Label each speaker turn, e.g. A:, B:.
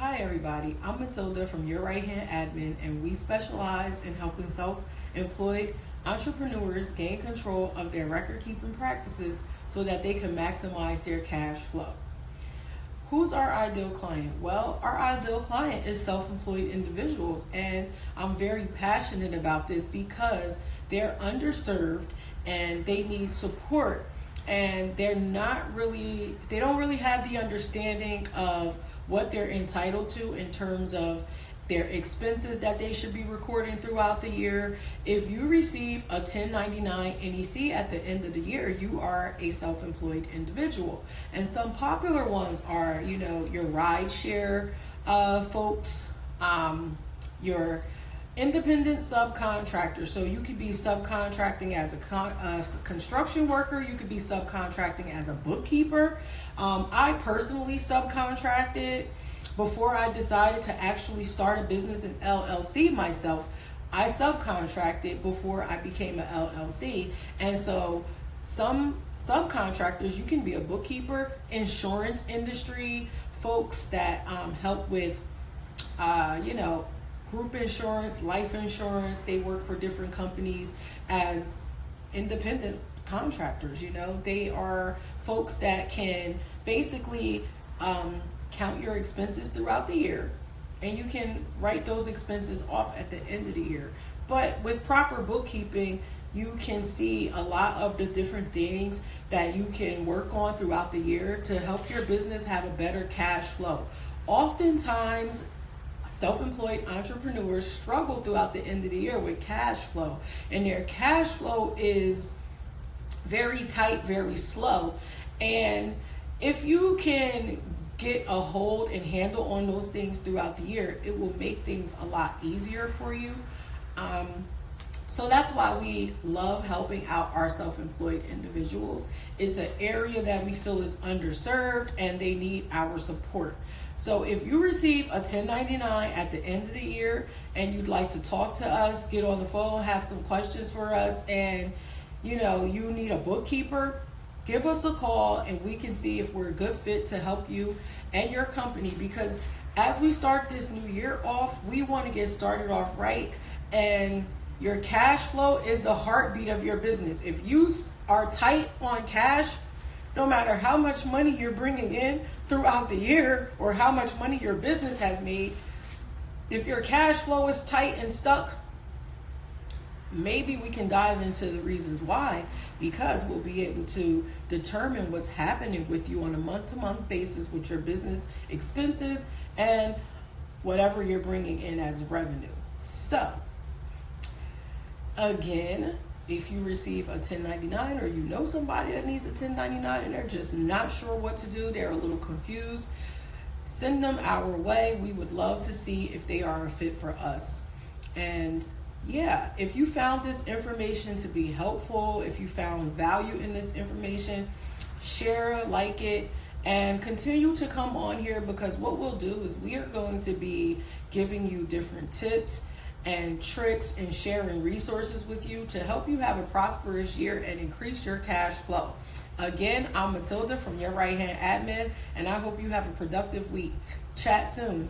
A: Hi everybody, I'm Matilda from Your Right Hand Admin, and we specialize in helping self-employed entrepreneurs gain control of their record-keeping practices so that they can maximize their cash flow. Who's our ideal client? Well, our ideal client is self-employed individuals, and I'm very passionate about this because they're underserved and they need support, and they don't really have the understanding of what they're entitled to in terms of their expenses that they should be recording throughout the year. If you receive a 1099 NEC at the end of the year, you are a self-employed individual. And some popular ones are, your ride share folks, your independent subcontractor. So you could be subcontracting as a construction worker. You could be subcontracting as a bookkeeper. I personally subcontracted before I decided to actually start a business in LLC myself. I subcontracted before I became an LLC. And so some subcontractors, you can be a bookkeeper, insurance industry, folks that help with, group insurance, life insurance. They work for different companies as independent contractors. They are folks that can basically count your expenses throughout the year, and you can write those expenses off at the end of the year. But with proper bookkeeping, you can see a lot of the different things that you can work on throughout the year to help your business have a better cash flow. Oftentimes, self-employed entrepreneurs struggle throughout the end of the year with cash flow, and their cash flow is very tight, very slow. And if you can get a hold and handle on those things throughout the year, it will make things a lot easier for you. So that's why we love helping out our self-employed individuals. It's an area that we feel is underserved and they need our support. So if you receive a 1099 at the end of the year and you'd like to talk to us, get on the phone, have some questions for us, and you need a bookkeeper, give us a call and we can see if we're a good fit to help you and your company. Because as we start this new year off, we want to get started off right, and your cash flow is the heartbeat of your business. If you are tight on cash, no matter how much money you're bringing in throughout the year or how much money your business has made, if your cash flow is tight and stuck, maybe we can dive into the reasons why, because we'll be able to determine what's happening with you on a month-to-month basis with your business expenses and whatever you're bringing in as revenue. So, again, if you receive a 1099 or you know somebody that needs a 1099 and they're just not sure what to do, they're a little confused, send them our way. We would love to see if they are a fit for us. And if you found this information to be helpful, if you found value in this information, share, like it, and continue to come on here, because what we'll do is we are going to be giving you different tips and tricks and sharing resources with you to help you have a prosperous year and increase your cash flow. Again, I'm Matilda from Your Right Hand Admin, and I hope you have a productive week. Chat soon.